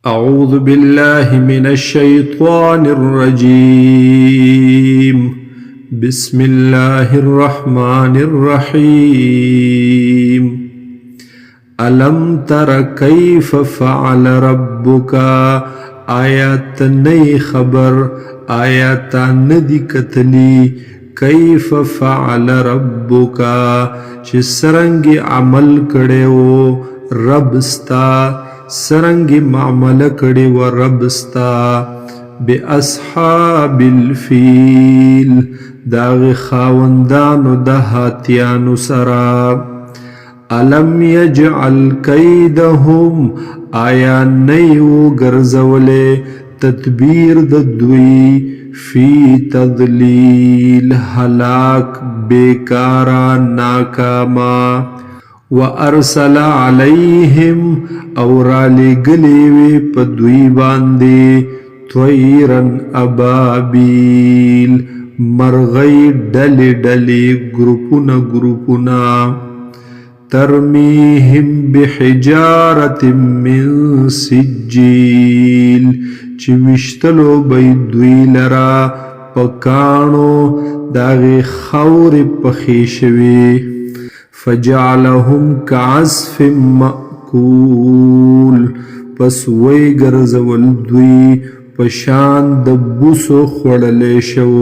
أعوذ بالله من الشيطان الرجيم بسم الله الرحمن الرحيم ألم تر كيف فعل ربك آيات نئی خبر آيات ندی کتلی كيف فعل ربك چه سرنگی عمل کڑیو ربستا سرنگی معاملہ کڑی و ربستا بأصحاب الفیل داغ خاوندانو دا ہاتیانو سرا علم یجعل کیدهم آیا نیو گرزولے تدبیر دوی فی تضلیل ہلاک بیکارا ناکاما وارسل علیہم اورالی گلیوی پدوی باندی طیرن ابابیل مرغی ڈلی ڈلی گروپنا ترمیہم بحجارت من سجیل چوشتلو بیدوی لرا پکانو داغی خور پخیشوی فجعلهم كعصف مأكول پس وی گرزول دوی پشان د بوسو خوڑلے شو